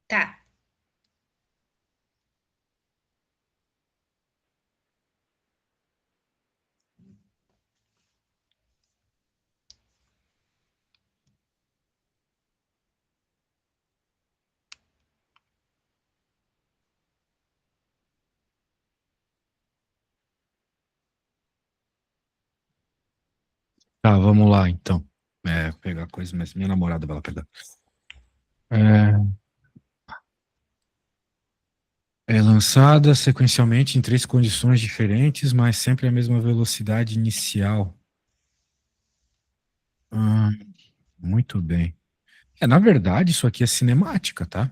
Tá. Tá, vamos lá, então. Pegar coisa, mas minha namorada vai lá pegar. É, é lançada sequencialmente em três condições diferentes, mas sempre a mesma velocidade inicial. Hum, muito bem. Na verdade, isso aqui é cinemática, tá?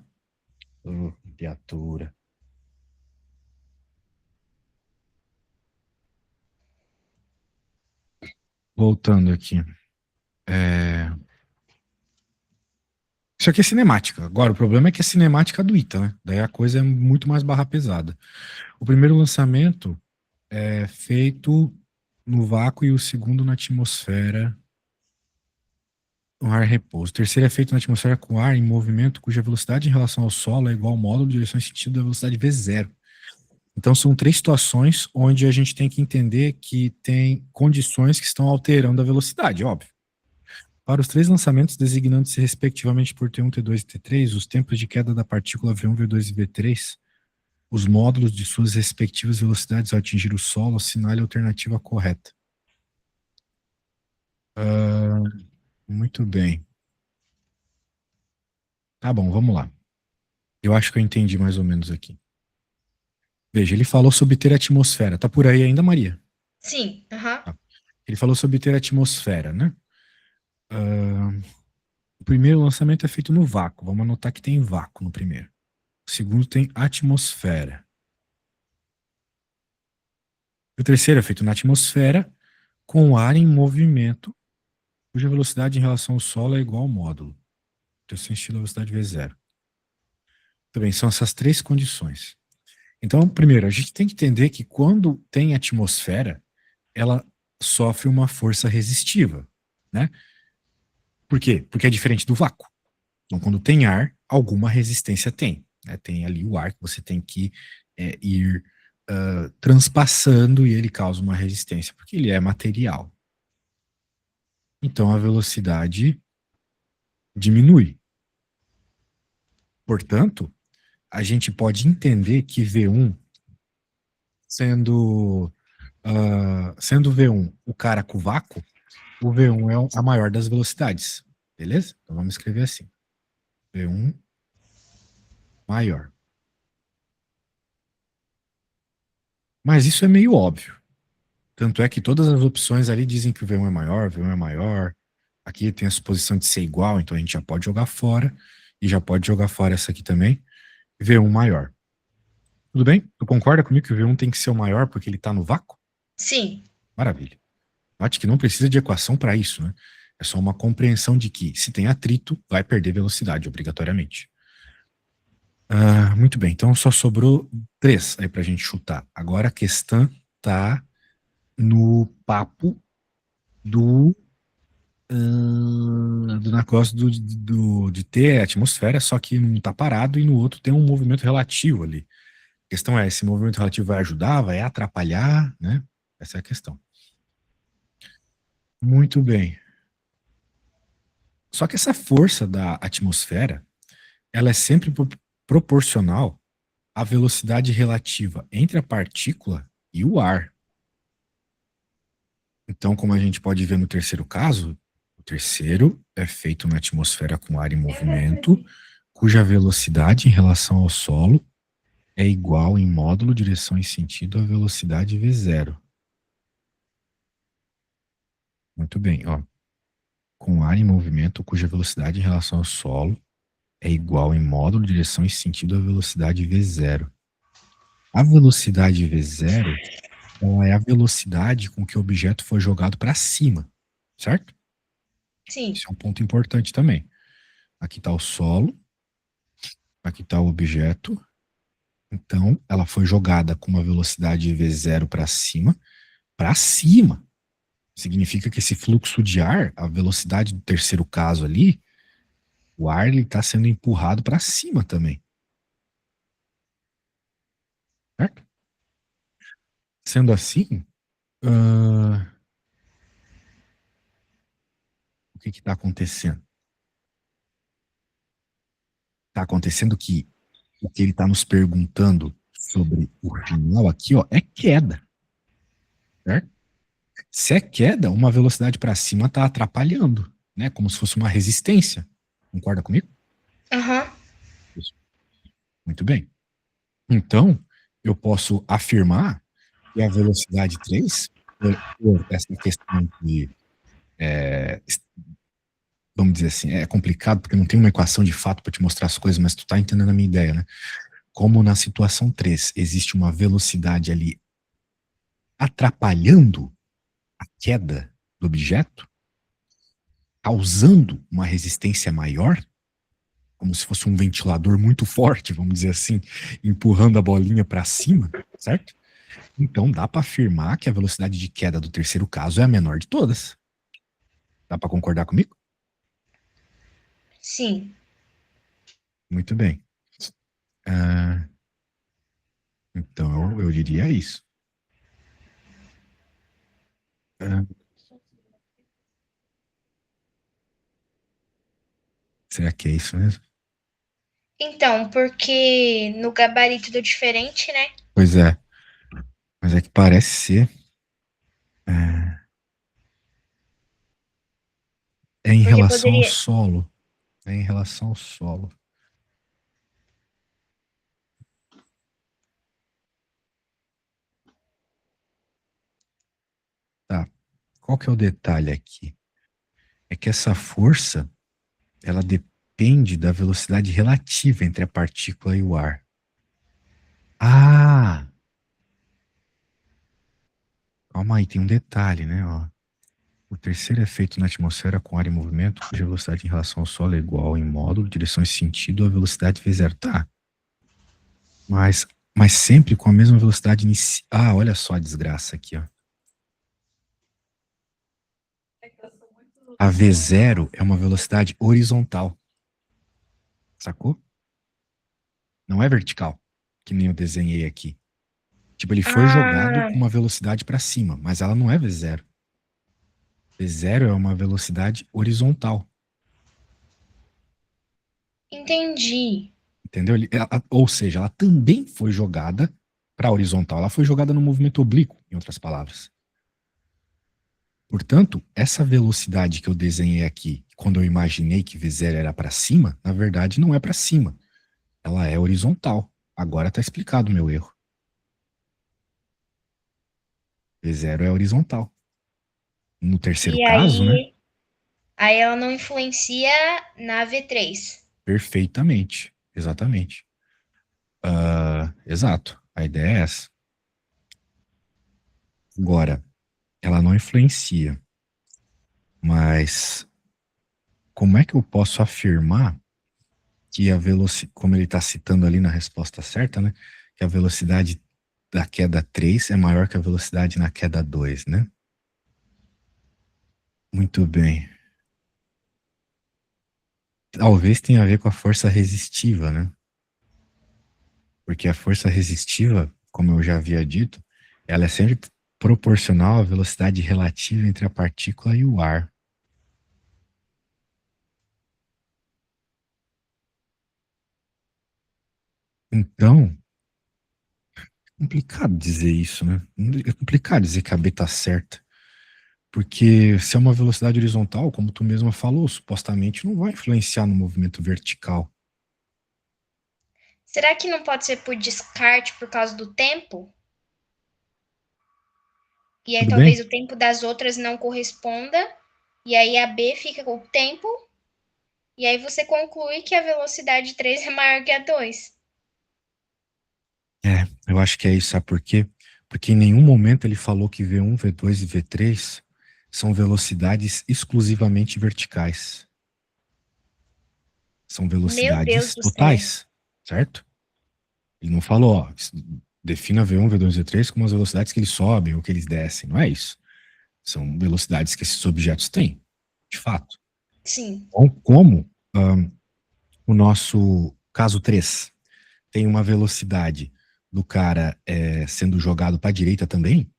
Criatura. Voltando aqui. É, Isso aqui é cinemática. Agora, o problema é que é cinemática do Ita, né? Daí a coisa é muito mais barra pesada. O primeiro lançamento é feito no vácuo e o segundo na atmosfera, no ar repouso. O terceiro é feito na atmosfera com ar em movimento, cuja velocidade em relação ao solo é igual ao módulo de direção e sentido da velocidade V0. Então, são três situações onde a gente tem que entender que tem condições que estão alterando a velocidade, óbvio. Para os três lançamentos, designando-se respectivamente por T1, T2 e T3, os tempos de queda da partícula V1, V2 e V3, os módulos de suas respectivas velocidades ao atingir o solo, assinale a alternativa correta. Ah, muito bem. Tá bom, vamos lá. Eu acho que eu entendi mais ou menos aqui. Veja, ele falou sobre ter atmosfera. Tá por aí ainda, Maria? Sim, aham. Tá. Ele falou sobre ter atmosfera, né? Ah, o primeiro lançamento é feito no vácuo. Vamos anotar que tem vácuo no primeiro. O segundo tem atmosfera. O terceiro é feito na atmosfera com ar em movimento, cuja velocidade em relação ao solo é igual ao módulo. Então, sentido a velocidade V0. Também são essas três condições. Então, primeiro, a gente tem que entender que quando tem atmosfera, ela sofre uma força resistiva, né? Por quê? Porque é diferente do vácuo. Então, quando tem ar, alguma resistência tem, né? Tem ali o ar que você tem que ir transpassando e ele causa uma resistência, porque ele é material. Então, a velocidade diminui. Portanto, a gente pode entender que V1, sendo V1 o cara com vácuo, o V1 é a maior das velocidades. Beleza? Então vamos escrever assim. V1 maior. Mas isso é meio óbvio. Tanto é que todas as opções ali dizem que o V1 é maior, V1 é maior. Aqui tem a suposição de ser igual, então a gente já pode jogar fora. E já pode jogar fora essa aqui também. V1 maior. Tudo bem? Tu concorda comigo que o V1 tem que ser o maior porque ele está no vácuo? Sim. Maravilha. Note que não precisa de equação para isso, né? É só uma compreensão de que se tem atrito, vai perder velocidade obrigatoriamente. Muito bem, então só sobrou três aí para a gente chutar. Agora a questão tá no papo do, do negócio de ter atmosfera, só que num tá parado e no outro tem um movimento relativo ali. A questão é, esse movimento relativo vai ajudar, vai atrapalhar, né? Essa é a questão. Muito bem. Só que essa força da atmosfera, ela é sempre proporcional à velocidade relativa entre a partícula e o ar. Então, como a gente pode ver no terceiro caso, o terceiro é feito na atmosfera com ar em movimento, cuja velocidade em relação ao solo é igual em módulo, direção e sentido à velocidade V0. Muito bem, ó. Com ar em movimento, cuja velocidade em relação ao solo é igual em módulo, direção e sentido à velocidade V0. A velocidade V0 ela é a velocidade com que o objeto foi jogado para cima, certo? Sim. Esse é um ponto importante também. Aqui está o solo, aqui está o objeto. Então, ela foi jogada com uma velocidade V0 para cima. Para cima. Significa que esse fluxo de ar, a velocidade do terceiro caso ali, o ar está sendo empurrado para cima também. certo? Sendo assim, ah, o que está acontecendo? Está acontecendo que o que ele está nos perguntando sobre o final aqui, ó, é queda, certo? Se é queda, uma velocidade para cima está atrapalhando, né? Como se fosse uma resistência. Concorda comigo? Aham. Isso. Muito bem. Então, eu posso afirmar que a velocidade 3, por essa questão de, é, vamos dizer assim, é complicado porque não tem uma equação de fato para te mostrar as coisas, mas tu tá entendendo a minha ideia, né? Como na situação 3 existe uma velocidade ali atrapalhando a queda do objeto, causando uma resistência maior, como se fosse um ventilador muito forte, vamos dizer assim, empurrando a bolinha para cima, certo? Então dá para afirmar que a velocidade de queda do terceiro caso é a menor de todas. Dá para concordar comigo? Sim. Muito bem. Ah, então eu diria isso. Ah, será que é isso mesmo? Então, porque no gabarito do diferente, né? Pois é, mas é que parece ser. É, é em Porque relação ao poderia. solo. É em relação ao solo. Tá. Qual que é o detalhe aqui? É que essa força, ela depende da velocidade relativa entre a partícula e o ar. Ah! Calma aí, tem um detalhe, né? Ó. O terceiro é feito na atmosfera com ar em movimento, cuja velocidade em relação ao solo é igual em módulo, direção e sentido à velocidade v0. Tá. Mas sempre com a mesma velocidade inicial. Ah, olha só a desgraça aqui, ó. A V0 é uma velocidade horizontal. Sacou? Não é vertical, que nem eu desenhei aqui. Tipo, ele foi jogado Ah, com uma velocidade para cima, mas ela não é V0. V0 é uma velocidade horizontal. entendi. Entendeu? Ou seja, ela também foi jogada para horizontal. Ela foi jogada no movimento oblíquo, em outras palavras. Portanto, essa velocidade que eu desenhei aqui, quando eu imaginei que V0 era para cima, na verdade não é para cima. Ela é horizontal. Agora está explicado o meu erro. V0 é horizontal. No terceiro E caso, né? aí ela não influencia na V3. Perfeitamente. Exatamente. Exato. A ideia é essa. Agora, ela não influencia, mas como é que eu posso afirmar que a velocidade, como ele está citando ali na resposta certa, né? Que a velocidade da queda 3 é maior que a velocidade na queda 2, né? Muito bem. Talvez tenha a ver com a força resistiva, né? Porque a força resistiva, como eu já havia dito, ela é sempre proporcional à velocidade relativa entre a partícula e o ar. Então, é complicado dizer isso, né? É complicado dizer que a B está certa. Porque se é uma velocidade horizontal, como tu mesma falou, supostamente não vai influenciar no movimento vertical. Será que não pode ser por descarte por causa do tempo? E aí Tudo talvez bem? o tempo das outras não corresponda, e aí a B fica com o tempo, e aí você conclui que a velocidade 3 é maior que a 2. É, eu acho que é isso, sabe por quê? Porque em nenhum momento ele falou que V1, V2 e V3 são velocidades exclusivamente verticais. São Meu Deus velocidades do céu. totais, certo? Ele não falou, ó, defina V1, V2 e V3 como as velocidades que eles sobem ou que eles descem. Não é isso. São velocidades que esses objetos têm, de fato. Sim. Ou como o nosso caso 3 tem uma velocidade do cara sendo jogado para a direita também,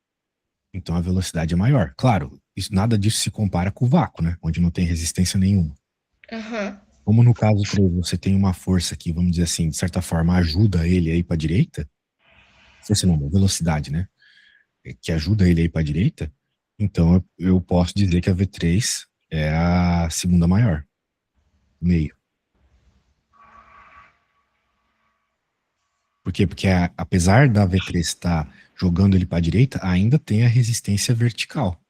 então a velocidade é maior. Claro, nada disso se compara com o vácuo, né? Onde não tem resistência nenhuma. Aham. Como no caso 3 você tem uma força que, vamos dizer assim, de certa forma ajuda ele aí para a direita, força não, velocidade, né? Que ajuda ele aí para a direita, então eu posso dizer que a V3 é a segunda maior, meio. Por quê? Porque apesar da V3 estar jogando ele para a direita, ainda tem a resistência vertical,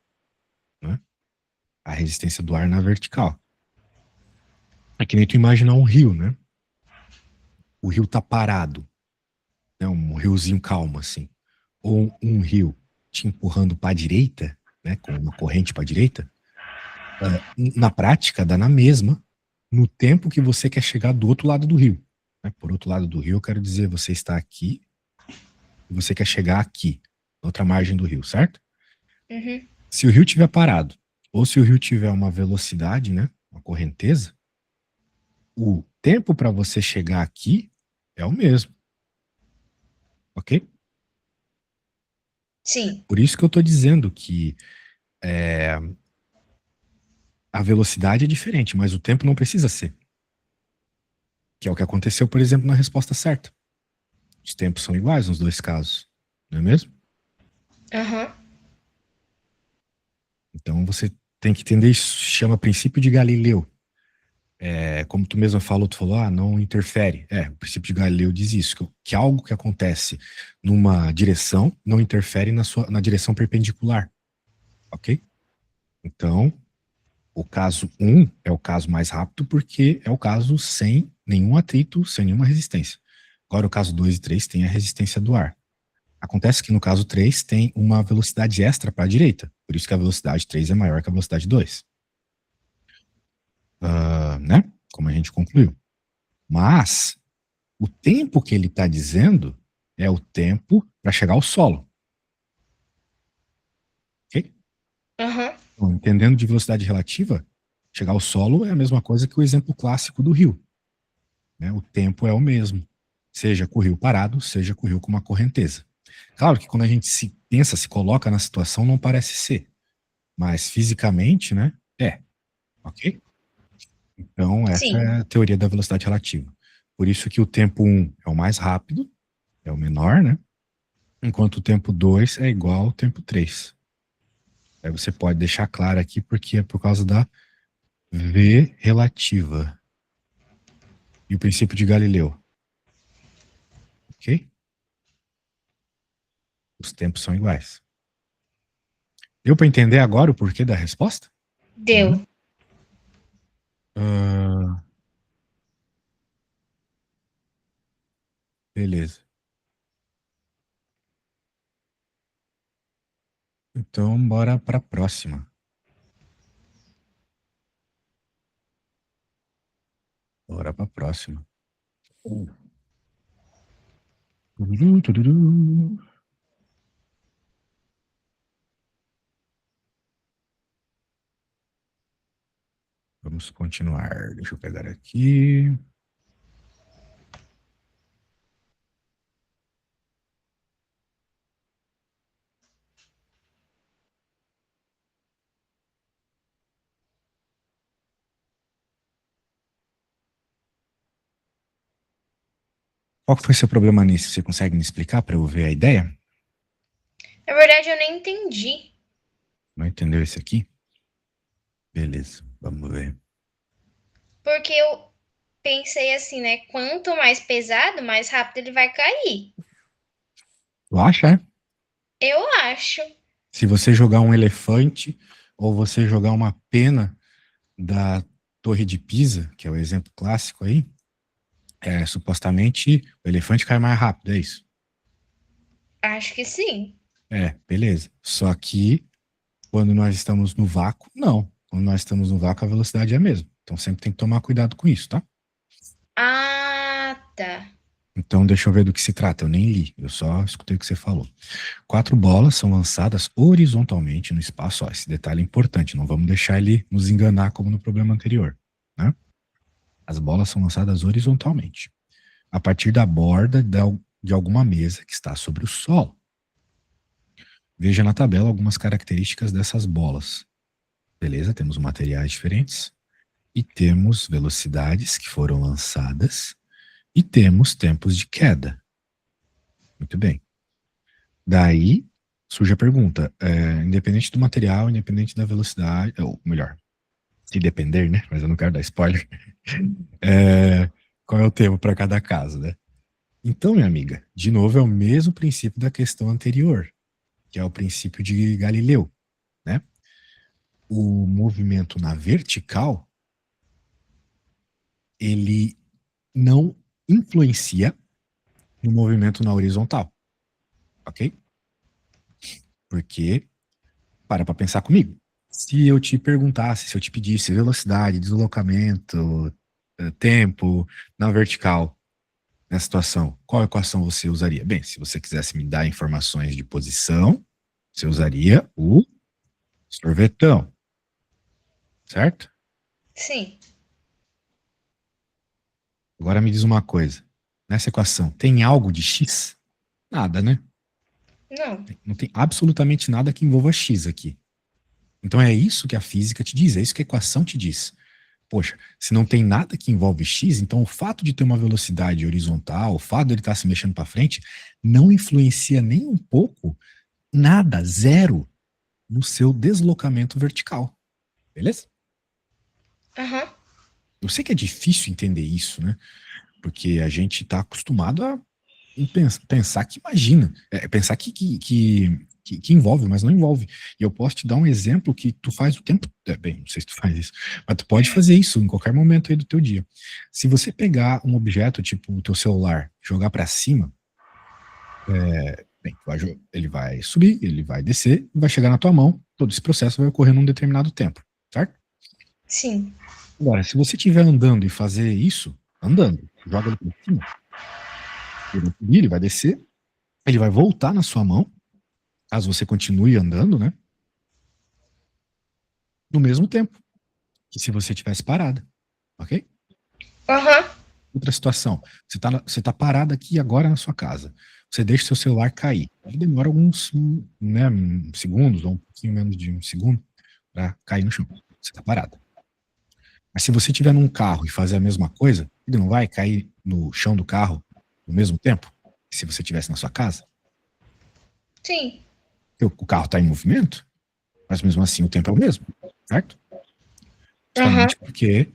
né? A resistência do ar na vertical. É que nem tu imaginar um rio, né? O rio tá parado, né? Um riozinho calmo, assim. Ou um rio te empurrando para a direita, né? Com uma corrente para a direita. Na prática, dá na mesma, no tempo que você quer chegar do outro lado do rio. Né? Por outro lado do rio, eu quero dizer, você está aqui e você quer chegar aqui, na outra margem do rio, certo? Uhum. Se o rio tiver parado, ou se o rio tiver uma velocidade, né? Uma correnteza, o tempo para você chegar aqui é o mesmo. Ok? Sim. Por isso que eu estou dizendo que a velocidade é diferente, mas o tempo não precisa ser. Que é o que aconteceu, por exemplo, na resposta certa. Os tempos são iguais nos dois casos, não é mesmo? Aham. Então você tem que entender isso, se chama princípio de Galileu. Como tu mesmo falou, tu falou, não interfere. O princípio de Galileu diz isso, que algo que acontece numa direção não interfere na direção perpendicular. Ok? Então, o caso 1 é o caso mais rápido porque é o caso sem nenhum atrito, sem nenhuma resistência. Agora, o caso 2 e 3 tem a resistência do ar. Acontece que no caso 3 tem uma velocidade extra para a direita, por isso que a velocidade 3 é maior que a velocidade 2. Né? Como a gente concluiu. Mas o tempo que ele está dizendo é o tempo para chegar ao solo. Ok? Aham. Então, entendendo de velocidade relativa, chegar ao solo é a mesma coisa que o exemplo clássico do rio. Né? O tempo é o mesmo, seja com o rio parado, seja com o rio com uma correnteza. Claro que quando a gente se pensa, se coloca na situação, não parece ser. Mas fisicamente, né? Ok? Então, essa Sim. é a teoria da velocidade relativa. Por isso que o tempo 1 é o mais rápido, é o menor, né? Enquanto o tempo 2 é igual ao tempo 3. Aí você pode deixar claro aqui porque é por causa da V relativa. E o princípio de Galileu. Ok? Os tempos são iguais. Deu para entender agora o porquê da resposta? Deu. Beleza. Então, bora para a próxima. Bora para a próxima. Tururu, tururu. Vamos continuar. Deixa eu pegar aqui. Qual que foi seu problema nisso? Você consegue me explicar para eu ver a ideia? Na verdade, eu nem entendi. Não entendeu esse aqui? Beleza, vamos ver. Porque eu pensei assim, né? Quanto mais pesado, mais rápido ele vai cair. Tu acha, é? Eu acho. Se você jogar um elefante ou você jogar uma pena da Torre de Pisa, que é o exemplo clássico aí, supostamente o elefante cai mais rápido, é isso? Acho que sim. Beleza. Só que quando nós estamos no vácuo, não. Quando nós estamos no vácuo, a velocidade é a mesma. Então sempre tem que tomar cuidado com isso, tá? Ah, tá. Então deixa eu ver do que se trata. Eu nem li, eu só escutei o que você falou. 4 bolas são lançadas horizontalmente no espaço. Ó, esse detalhe é importante, não vamos deixar ele nos enganar como no problema anterior. Né? As bolas são lançadas horizontalmente. A partir da borda de alguma mesa que está sobre o solo. Veja na tabela algumas características dessas bolas. Beleza? Temos materiais diferentes e temos velocidades que foram lançadas e temos tempos de queda. Muito bem. Daí surge a pergunta, independente do material, independente da velocidade, ou melhor, se depender, né? Mas eu não quero dar spoiler. Qual é o tempo para cada caso, né? Então, minha amiga, de novo é o mesmo princípio da questão anterior, que é o princípio de Galileu, né? O movimento na vertical, ele não influencia no movimento na horizontal, ok? Porque, para pensar comigo, se eu te perguntasse, se eu te pedisse velocidade, deslocamento, tempo na vertical, nessa situação, qual equação você usaria? Bem, se você quisesse me dar informações de posição, você usaria o sorvetão, certo? Sim. Agora me diz uma coisa. Nessa equação, tem algo de x? Nada, né? Não. Não tem absolutamente nada que envolva x aqui. Então é isso que a física te diz, é isso que a equação te diz. Poxa, se não tem nada que envolve x, então o fato de ter uma velocidade horizontal, o fato de ele estar se mexendo para frente, não influencia nem um pouco, nada, zero, no seu deslocamento vertical. Beleza? Aham. Eu sei que é difícil entender isso, né? Porque a gente está acostumado a pensar que imagina, pensar que envolve, mas não envolve. E eu posso te dar um exemplo que tu faz o tempo. Bem, não sei se tu faz isso, mas tu pode fazer isso em qualquer momento aí do teu dia. Se você pegar um objeto, tipo o teu celular, jogar para cima, bem, ele vai subir, ele vai descer, vai chegar na tua mão, todo esse processo vai ocorrer num determinado tempo, certo? Sim. Agora, se você estiver andando e fazer isso, andando, joga ele para cima, ele vai subir, ele vai descer, ele vai voltar na sua mão, caso você continue andando, né? No mesmo tempo que se você tivesse parada, ok? Aham. Outra situação, você tá parado aqui agora na sua casa, você deixa o seu celular cair, ele demora alguns, né, segundos, ou um pouquinho menos de um segundo, para cair no chão, você tá parado. Mas se você estiver num carro e fazer a mesma coisa, ele não vai cair no chão do carro no mesmo tempo que se você estivesse na sua casa? Sim. O carro está em movimento, mas mesmo assim o tempo é o mesmo, certo? Aham. Justamente porque,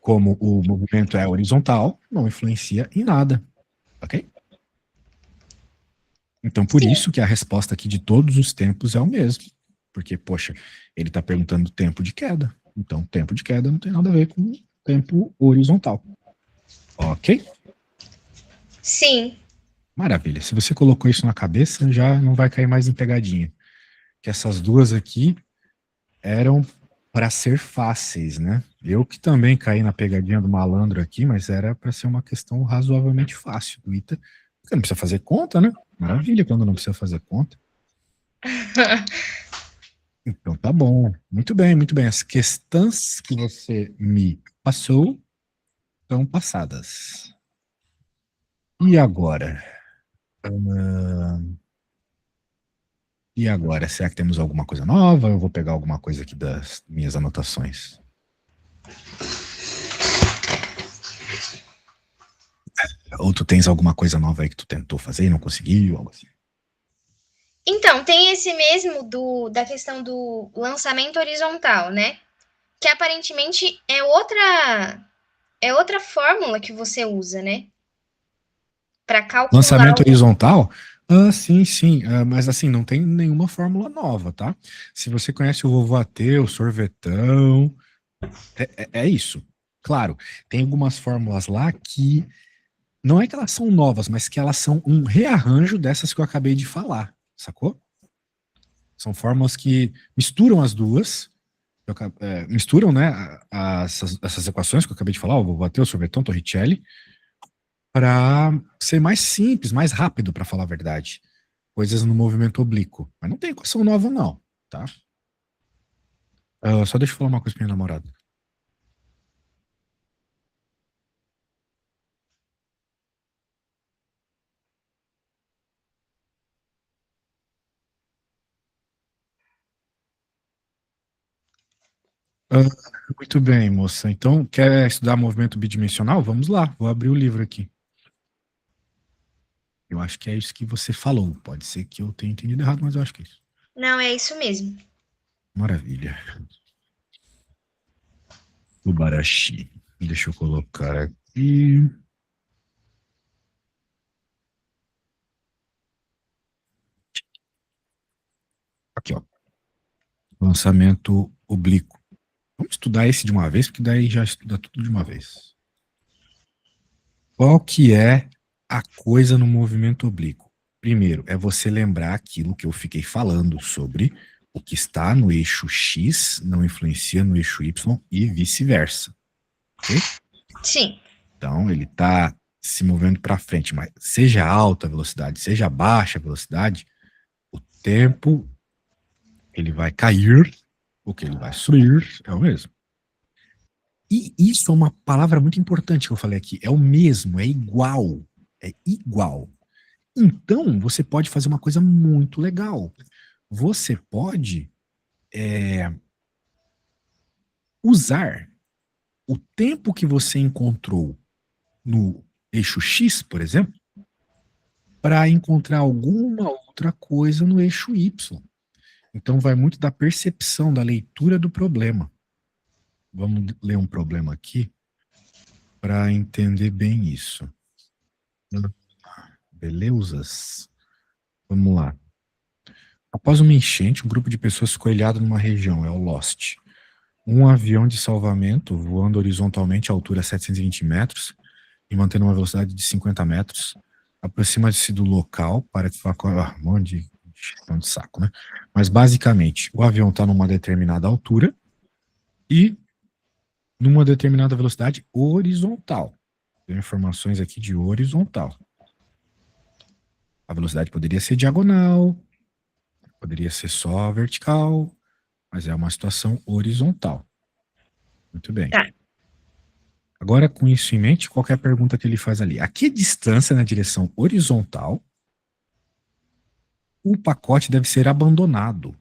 como o movimento é horizontal, não influencia em nada, ok? Então, por Sim. isso que a resposta aqui de todos os tempos é o mesmo. Porque, poxa, ele está perguntando tempo de queda. Então, tempo de queda não tem nada a ver com tempo horizontal. Ok? Sim. Maravilha. Se você colocou isso na cabeça, já não vai cair mais em pegadinha. Que essas duas aqui eram para ser fáceis, né? Eu que também caí na pegadinha do malandro aqui, mas era para ser uma questão razoavelmente fácil do ITA, porque não precisa fazer conta, né? Maravilha quando não precisa fazer conta. Então tá bom. Muito bem, muito bem. As questões que você me passou estão passadas. E agora? E agora? Será que temos alguma coisa nova? Eu vou pegar alguma coisa aqui das minhas anotações. Ou tu tens alguma coisa nova aí que tu tentou fazer e não conseguiu, algo assim? Então, tem esse mesmo da questão do lançamento horizontal, né? Que aparentemente é outra fórmula que você usa, né? Para calcular Lançamento horizontal? Ah, sim, sim. Mas assim, não tem nenhuma fórmula nova, tá? Se você conhece o vovô Ateu, o sorvetão, é isso. Claro, tem algumas fórmulas lá que não é que elas são novas, mas que elas são um rearranjo dessas que eu acabei de falar, sacou? São fórmulas que misturam as duas, misturam, né, essas equações que eu acabei de falar, o vovô Ateu, o sorvetão, Torricelli, para ser mais simples, mais rápido, para falar a verdade. Coisas no movimento oblíquo. Mas não tem equação nova, não, tá? Só deixa eu falar uma coisa pra minha namorada. Ah, muito bem, moça. Então, quer estudar movimento bidimensional? Vamos lá, vou abrir o livro aqui. Eu acho que é isso que você falou. Pode ser que eu tenha entendido errado, mas eu acho que é isso. Não, é isso mesmo. Maravilha. Ubarashi. Deixa eu colocar aqui. Aqui, ó. Lançamento oblíquo. Vamos estudar esse de uma vez, porque daí já estuda tudo de uma vez. Qual que é a coisa no movimento oblíquo? Primeiro, é você lembrar aquilo que eu fiquei falando sobre o que está no eixo X não influencia no eixo Y e vice-versa. Ok? Sim, Então, ele está se movendo para frente, mas seja alta velocidade, seja baixa velocidade, o tempo ele vai cair, o que ele vai subir é o mesmo. E isso é uma palavra muito importante que eu falei aqui. É o mesmo, é igual. É igual. Então, você pode fazer uma coisa muito legal. Você pode usar o tempo que você encontrou no eixo X, por exemplo, para encontrar alguma outra coisa no eixo Y. Então, vai muito da percepção, da leitura do problema. Vamos ler um problema aqui para entender bem isso. Beleuzas? Vamos lá. Após uma enchente, um grupo de pessoas ficou ilhado numa região, é o Lost. Um avião de salvamento, voando horizontalmente à altura de 720 metros e mantendo uma velocidade de 50 metros, aproxima-se do local para que um monte de saco, né? Mas basicamente, o avião está numa determinada altura e numa determinada velocidade horizontal. Tem informações aqui de horizontal. A velocidade poderia ser diagonal, poderia ser só vertical, mas é uma situação horizontal. Muito bem. tá. Agora, com isso em mente, qualquer pergunta que ele faz ali. A que distância na direção horizontal o pacote deve ser abandonado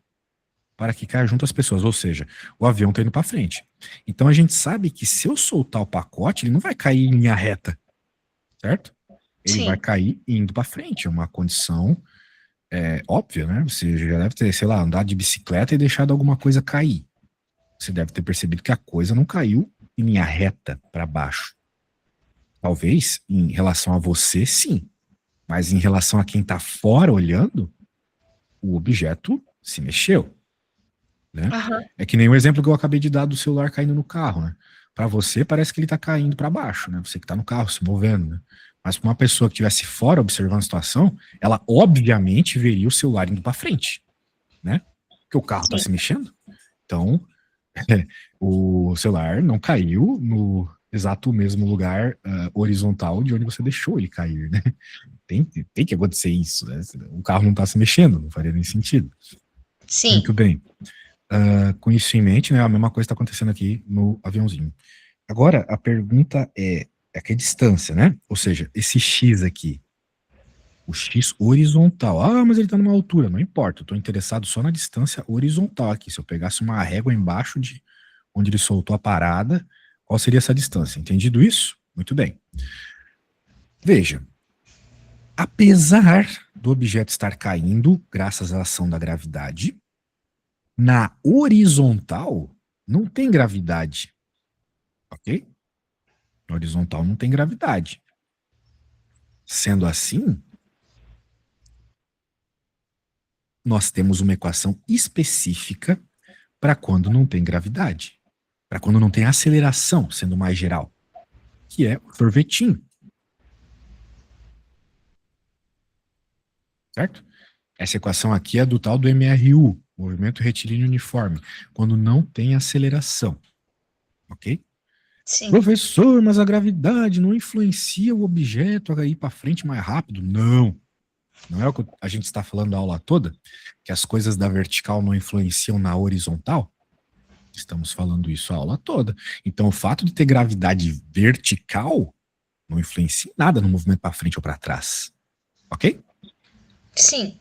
para que caia junto às pessoas? Ou seja, o avião está indo para frente. Então a gente sabe que se eu soltar o pacote, ele não vai cair em linha reta, certo? Ele vai Sim, cair indo para frente. É uma condição óbvia, né? Você já deve ter, sei lá, andado de bicicleta e deixado alguma coisa cair. Você deve ter percebido que a coisa não caiu em linha reta para baixo. Talvez em relação a você, sim. Mas em relação a quem está fora olhando, o objeto se mexeu, né? aham, É que nem o exemplo que eu acabei de dar do celular caindo no carro, né? Para você parece que ele está caindo para baixo, né? Você que está no carro se movendo, né? Mas para uma pessoa que estivesse fora observando a situação, ela obviamente veria o celular indo para frente, né? Porque o carro está sim, se mexendo. Então, o celular não caiu no exato mesmo lugar horizontal de onde você deixou ele cair, né? Tem que acontecer isso, né? O carro não está se mexendo, não faria nem sentido. sim. Muito bem. Com isso em mente, né, a mesma coisa está acontecendo aqui no aviãozinho. Agora, a pergunta é que distância, né? Ou seja, esse X aqui, o X horizontal. Ah, mas ele está numa altura. Não importa, eu estou interessado só na distância horizontal aqui. Se eu pegasse uma régua embaixo de onde ele soltou a parada, qual seria essa distância? Entendido isso? Muito bem. Veja, apesar do objeto estar caindo, graças à ação da gravidade, na horizontal não tem gravidade, ok? Na horizontal não tem gravidade. Sendo assim, nós temos uma equação específica para quando não tem gravidade, para quando não tem aceleração, sendo mais geral, que é o sorvetinho, certo? Essa equação aqui é do tal do MRU, movimento retilíneo uniforme, quando não tem aceleração, ok? Sim. Professor, mas a gravidade não influencia o objeto a ir para frente mais rápido? Não. Não é o que a gente está falando a aula toda? Que as coisas da vertical não influenciam na horizontal? Estamos falando isso a aula toda. Então, o fato de ter gravidade vertical não influencia em nada no movimento para frente ou para trás. Ok? Sim.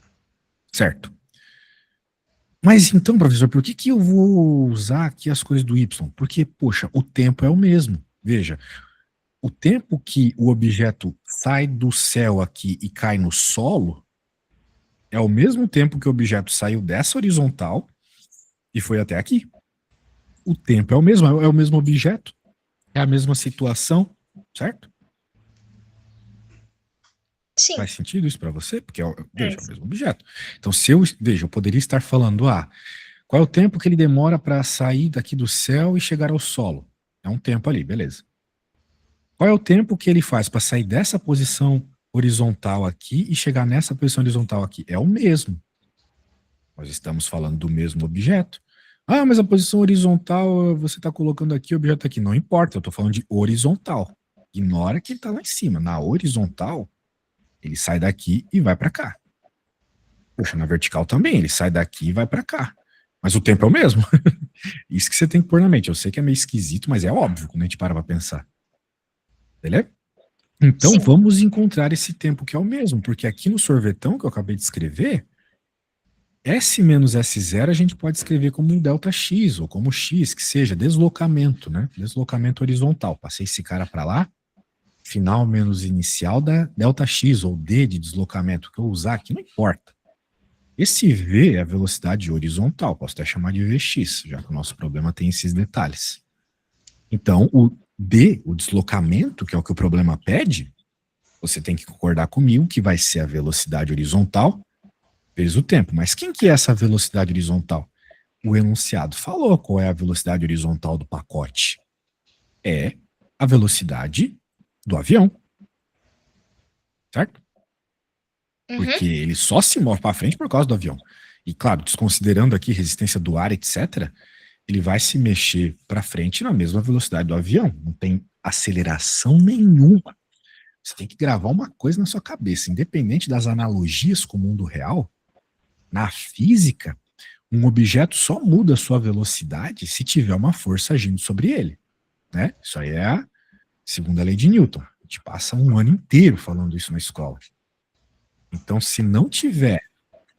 Certo. Mas então, professor, por que eu vou usar aqui as coisas do y? Porque, poxa, o tempo é o mesmo. Veja, o tempo que o objeto sai do céu aqui e cai no solo é o mesmo tempo que o objeto saiu dessa horizontal e foi até aqui. O tempo é o mesmo objeto, é a mesma situação, certo? Sim. Faz sentido isso para você? Porque, veja, é o mesmo objeto. Então, eu poderia estar falando, qual é o tempo que ele demora para sair daqui do céu e chegar ao solo? É um tempo ali, beleza. Qual é o tempo que ele faz para sair dessa posição horizontal aqui e chegar nessa posição horizontal aqui? É o mesmo. Nós estamos falando do mesmo objeto. Mas a posição horizontal você está colocando aqui, o objeto aqui. Não importa, eu estou falando de horizontal. Ignora que ele está lá em cima. Na horizontal, ele sai daqui e vai para cá. Poxa, na vertical também, ele sai daqui e vai para cá. Mas o tempo é o mesmo. Isso que você tem que pôr na mente. Eu sei que é meio esquisito, mas é óbvio quando a gente para pensar. Beleza? Então, sim, vamos encontrar esse tempo que é o mesmo, porque aqui no sorvetão que eu acabei de escrever, S menos S0 a gente pode escrever como um ΔX, ou como X, que seja deslocamento, né? Deslocamento horizontal. Passei esse cara para lá, final menos inicial da ΔX, ou D de deslocamento, que eu usar aqui, não importa. Esse V é a velocidade horizontal, posso até chamar de Vx, já que o nosso problema tem esses detalhes. Então, o D, o deslocamento, que é o que o problema pede, você tem que concordar comigo que vai ser a velocidade horizontal vezes o tempo. Mas quem que é essa velocidade horizontal? O enunciado falou qual é a velocidade horizontal do pacote. É a velocidade do avião. Certo? Porque ele só se move para frente por causa do avião. E, claro, desconsiderando aqui resistência do ar, etc., ele vai se mexer para frente na mesma velocidade do avião. Não tem aceleração nenhuma. Você tem que gravar uma coisa na sua cabeça. Independente das analogias com o mundo real, na física, um objeto só muda a sua velocidade se tiver uma força agindo sobre ele. Né? Isso aí é a segunda lei de Newton. A gente passa um ano inteiro falando isso na escola. Então, se não tiver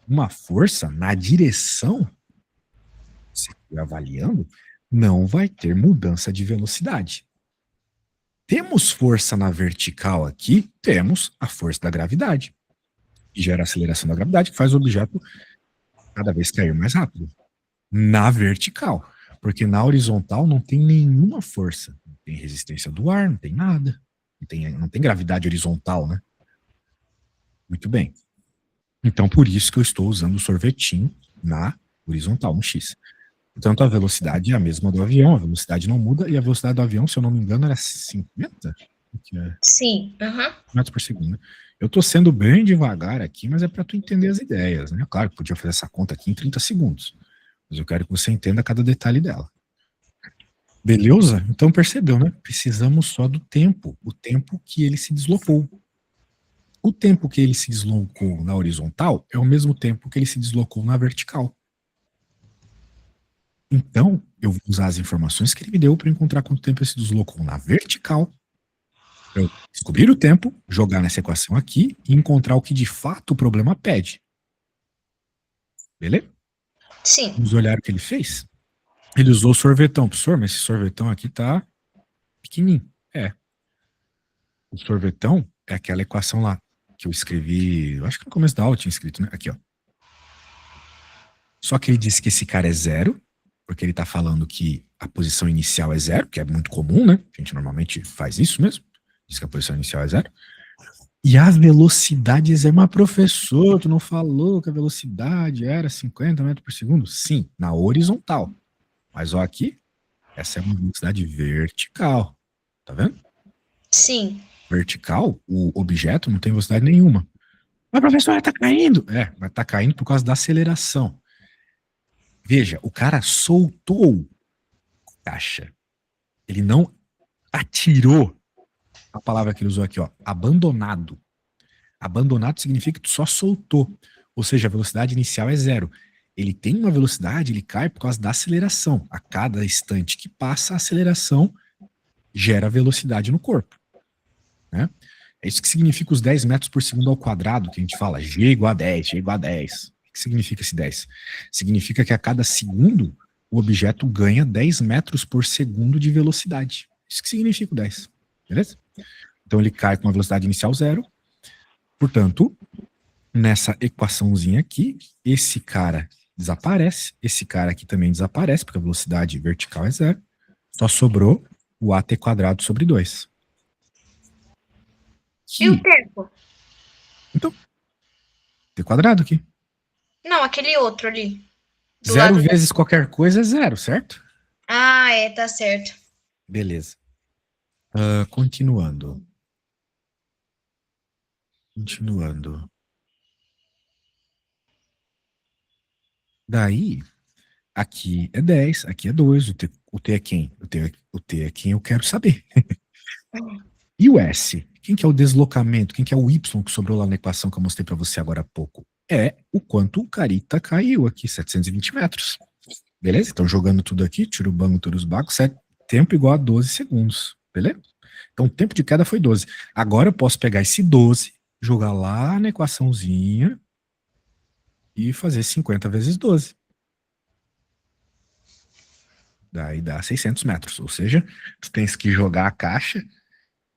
uma força na direção que você está avaliando, não vai ter mudança de velocidade. Temos força na vertical aqui, temos a força da gravidade, que gera a aceleração da gravidade, que faz o objeto cada vez cair mais rápido. Na vertical, porque na horizontal não tem nenhuma força. Não tem resistência do ar, não tem nada. Não tem gravidade horizontal, né? Muito bem. Então, por isso que eu estou usando o sorvetinho na horizontal, no X. Portanto, a velocidade é a mesma do avião, a velocidade não muda, e a velocidade do avião, se eu não me engano, era 50? Sim, metros por segundo. Eu estou sendo bem devagar aqui, mas é para tu entender as ideias, né? Claro que podia fazer essa conta aqui em 30 segundos, mas eu quero que você entenda cada detalhe dela. Beleza? Então percebeu, né? Precisamos só do tempo, o tempo que ele se deslocou. O tempo que ele se deslocou na horizontal é o mesmo tempo que ele se deslocou na vertical. Então, eu vou usar as informações que ele me deu para encontrar quanto tempo ele se deslocou na vertical, para eu descobrir o tempo, jogar nessa equação aqui e encontrar o que de fato o problema pede. Beleza? Sim. Vamos olhar o que ele fez. Ele usou sorvetão. Professor, mas esse sorvetão aqui tá pequenininho. É. O sorvetão é aquela equação lá que eu escrevi, eu acho que no começo da aula eu tinha escrito, né? Aqui, ó. Só que ele disse que esse cara é zero, porque ele tá falando que a posição inicial é zero, que é muito comum, né? A gente normalmente faz isso mesmo. Diz que a posição inicial é zero. E a velocidade é zero. Mas, professor, tu não falou que a velocidade era 50 metros por segundo? Sim, na horizontal. Mas, ó, aqui, essa é uma velocidade vertical. Tá vendo? Sim. Vertical, o objeto não tem velocidade nenhuma. Mas, professor, tá caindo. É, mas tá caindo por causa da aceleração. Veja, o cara soltou a caixa. Ele não atirou. A palavra que ele usou aqui, ó, abandonado. Abandonado significa que tu só soltou. Ou seja, a velocidade inicial é zero. Ele tem uma velocidade, ele cai por causa da aceleração. A cada instante que passa, a aceleração gera velocidade no corpo. Né? É isso que significa os 10 metros por segundo ao quadrado, que a gente fala G igual a 10, G igual a 10. que significa esse 10? Significa que a cada segundo o objeto ganha 10 metros por segundo de velocidade. Isso que significa o 10. Beleza? Então ele cai com uma velocidade inicial 0. Portanto, nessa equaçãozinha aqui, esse cara desaparece, esse cara aqui também desaparece, porque a velocidade vertical é 0. Só sobrou o AT² sobre 2. E o tempo? Então, T² aqui. Não, aquele outro ali. 0 vezes qualquer coisa é 0, certo? Ah, tá certo. Beleza. Continuando. Daí, aqui é 10, aqui é 2. O T é quem? O T é quem eu quero saber. E o S? Quem que é o deslocamento? Quem que é o Y que sobrou lá na equação que eu mostrei para você agora há pouco? É o quanto o carita caiu aqui, 720 metros. Beleza? Então, jogando tudo aqui, tiro o banco, tiro os bagos, tempo igual a 12 segundos. Beleza? Então, o tempo de queda foi 12. Agora eu posso pegar esse 12, jogar lá na equaçãozinha e fazer 50 vezes 12. Daí dá 600 metros. Ou seja, tu tens que jogar a caixa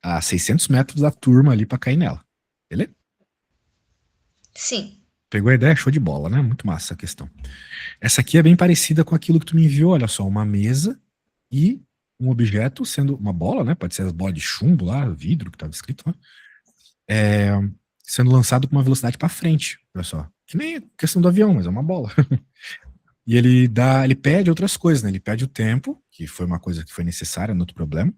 a 600 metros da turma ali para cair nela. Beleza? Sim. Pegou a ideia? Show de bola, né? Muito massa essa questão. Essa aqui é bem parecida com aquilo que tu me enviou. Olha só, uma mesa e um objeto sendo uma bola, né? Pode ser as bolas de chumbo lá, vidro que estava escrito lá. Sendo lançado com uma velocidade para frente. Olha só. Que nem a questão do avião, mas é uma bola. E ele pede outras coisas, né? Ele pede o tempo, que foi uma coisa que foi necessária no outro problema.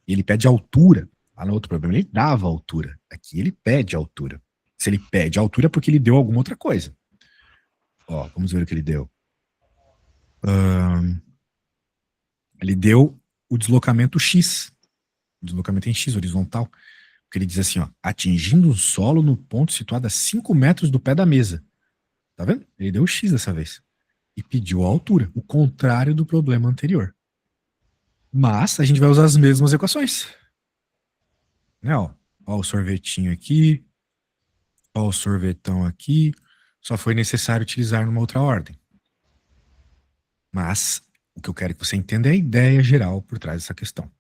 E ele pede altura. Lá no outro problema ele dava altura. Aqui ele pede altura. Se ele pede altura é porque ele deu alguma outra coisa. Ó, vamos ver o que ele deu. Ele deu o deslocamento X. O deslocamento em X, horizontal. Porque ele diz assim, ó, atingindo o solo no ponto situado a 5 metros do pé da mesa. Tá vendo? Ele deu o X dessa vez. E pediu a altura. O contrário do problema anterior. Mas a gente vai usar as mesmas equações. Né, ó o sorvetinho aqui. Ó o sorvetão aqui. Só foi necessário utilizar numa outra ordem. Mas o que eu quero que você entenda é a ideia geral por trás dessa questão.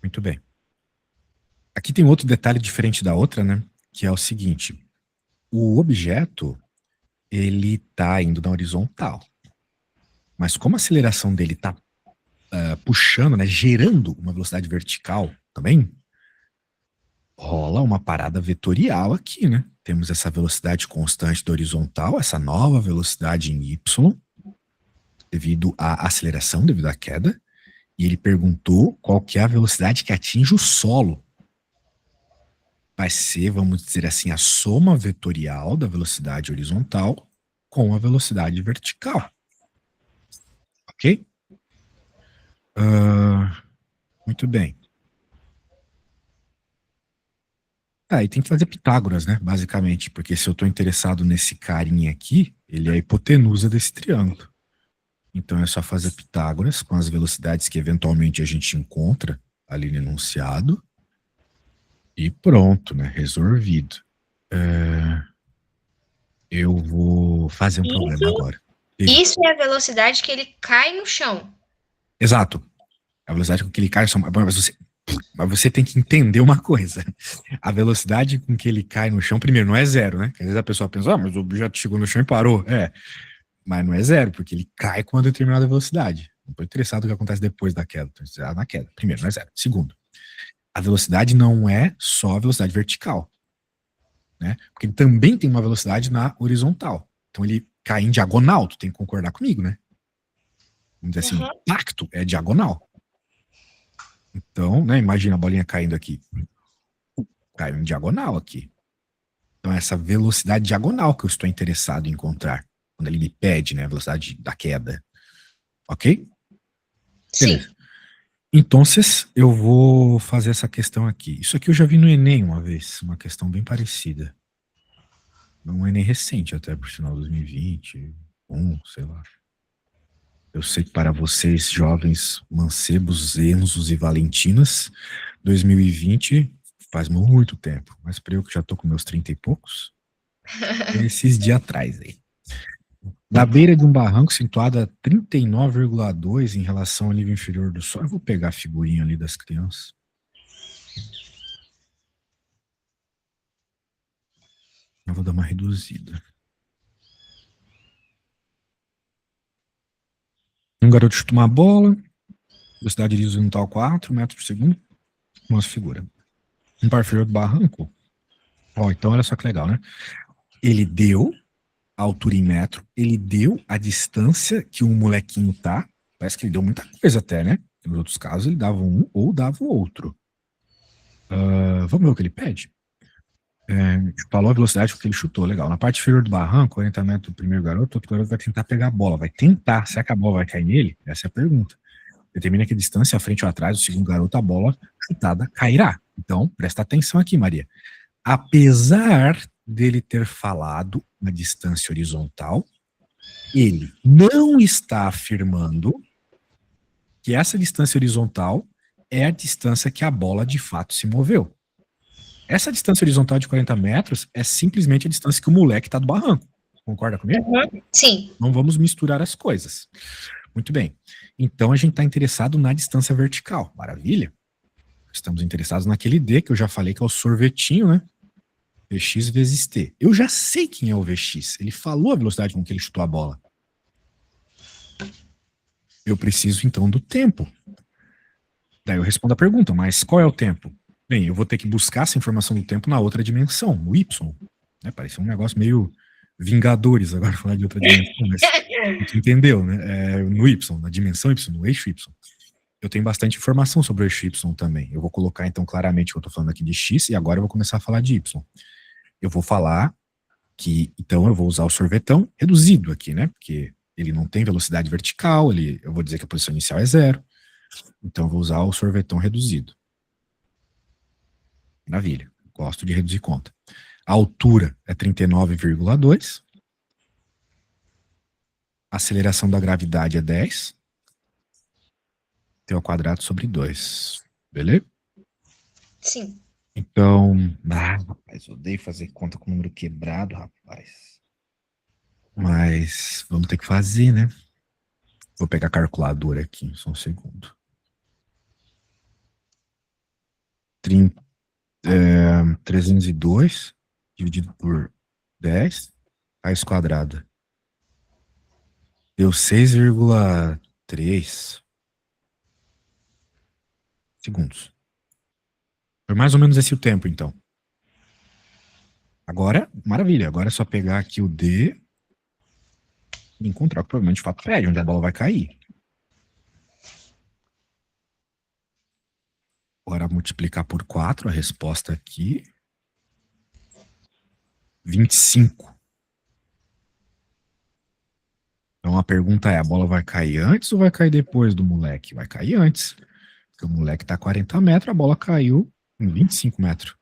Muito bem. Aqui tem outro detalhe diferente da outra, né? Que é o seguinte. O objeto, ele tá indo na horizontal. Mas como a aceleração dele tá puxando, né? Gerando uma velocidade vertical também, rola uma parada vetorial aqui, né? Temos essa velocidade constante da horizontal, essa nova velocidade em Y, devido à aceleração, devido à queda, e ele perguntou qual que é a velocidade que atinge o solo. Vai ser, vamos dizer assim, a soma vetorial da velocidade horizontal com a velocidade vertical. Ok? Muito bem. E tem que fazer Pitágoras, né, basicamente, porque se eu estou interessado nesse carinha aqui, ele é a hipotenusa desse triângulo. Então é só fazer Pitágoras com as velocidades que eventualmente a gente encontra ali no enunciado e pronto, né, resolvido. Eu vou fazer um problema agora. Isso é a velocidade que ele cai no chão. Exato. A velocidade com que ele cai no chão. Mas você tem que entender uma coisa. A velocidade com que ele cai no chão, primeiro, não é 0, né? Porque às vezes a pessoa pensa, mas o objeto chegou no chão e parou. Mas não é 0, porque ele cai com uma determinada velocidade. Não estou interessado no que acontece depois da queda. Estou interessado na queda. Primeiro, não é 0. Segundo, a velocidade não é só a velocidade vertical. Né? Porque ele também tem uma velocidade na horizontal. Então ele cai em diagonal, tu tem que concordar comigo, né? Vamos dizer assim, o impacto é diagonal. Então, né, imagina a bolinha caindo aqui. Caiu em diagonal aqui. Então, essa velocidade diagonal que eu estou interessado em encontrar. Quando ele me pede, né, a velocidade da queda. Ok? Sim. Beleza. Então, eu vou fazer essa questão aqui. Isso aqui eu já vi no Enem uma vez. Uma questão bem parecida. Um Enem recente até, por sinal, 2020. Sei lá. Eu sei que para vocês, jovens mancebos, Enzos e Valentinas, 2020 faz muito tempo. Mas para eu que já tô com meus 30 e poucos, esses dias atrás aí. Da beira de um barranco situado a 39,2 em relação ao nível inferior do solo. Eu vou pegar a figurinha ali das crianças. Eu vou dar uma reduzida. Um garoto chuta uma bola, velocidade de horizontal 4 metros por segundo. Nossa figura. Um par inferior do barranco. Ó, então olha só que legal, né? Ele deu a altura em metro, ele deu a distância que o molequinho tá. Parece que ele deu muita coisa até, né? Nos outros casos ele dava um ou dava o outro. Vamos ver o que ele pede? Falou a velocidade que ele chutou, legal. Na parte inferior do barranco, 40 metros do primeiro garoto, outro garoto vai tentar pegar a bola. Vai tentar. Será que a bola vai cair nele? Essa é a pergunta. Determina que distância, à frente ou atrás do segundo garoto, a bola chutada cairá. Então, presta atenção aqui, Maria. Apesar dele ter falado uma distância horizontal, ele não está afirmando que essa distância horizontal é a distância que a bola de fato se moveu. Essa distância horizontal de 40 metros é simplesmente a distância que o moleque está do barranco. Concorda comigo? Sim. Não vamos misturar as coisas. Muito bem. Então a gente está interessado na distância vertical. Maravilha. Estamos interessados naquele D que eu já falei que é o sorvetinho, né? Vx vezes T. Eu já sei quem é o Vx. Ele falou a velocidade com que ele chutou a bola. Eu preciso então do tempo. Daí eu respondo a pergunta, mas qual é o tempo? Bem, eu vou ter que buscar essa informação do tempo na outra dimensão, no Y. Né? Parece um negócio meio Vingadores agora falar de outra dimensão, mas tu entendeu, né? No Y, na dimensão Y, no eixo Y. Eu tenho bastante informação sobre o eixo Y também. Eu vou colocar então claramente que eu estou falando aqui de X e agora eu vou começar a falar de Y. Eu vou falar que, então, eu vou usar o sorvetão reduzido aqui, né? Porque ele não tem velocidade vertical, eu vou dizer que a posição inicial é 0. Então, eu vou usar o sorvetão reduzido. Maravilha. Gosto de reduzir conta. A altura é 39,2. A aceleração da gravidade é 10. T ao quadrado sobre 2. Beleza? Sim. Então, rapaz, odeio fazer conta com número quebrado, rapaz. Mas vamos ter que fazer, né? Vou pegar a calculadora aqui, só um segundo. 302 dividido por 10, raiz quadrada. Deu 6,3 segundos. Foi mais ou menos esse o tempo, então. Agora, maravilha. Agora é só pegar aqui o D e encontrar o que provavelmente de fato pede, onde a bola vai cair. Agora multiplicar por 4, a resposta aqui. 25. Então a pergunta é, a bola vai cair antes ou vai cair depois do moleque? Vai cair antes. Porque o moleque tá a 40 metros, a bola caiu em 25 metros.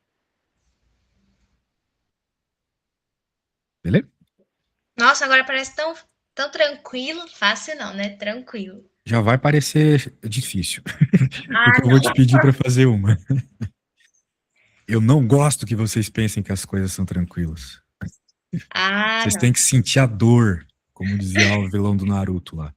Beleza? Nossa, agora parece tão tranquilo. Fácil não, né? Tranquilo. Já vai parecer difícil. Ah, Porque eu vou te não. pedir para fazer uma. Eu não gosto que vocês pensem que as coisas são tranquilas. Ah, Vocês têm não. que sentir a dor, como dizia o vilão do Naruto lá.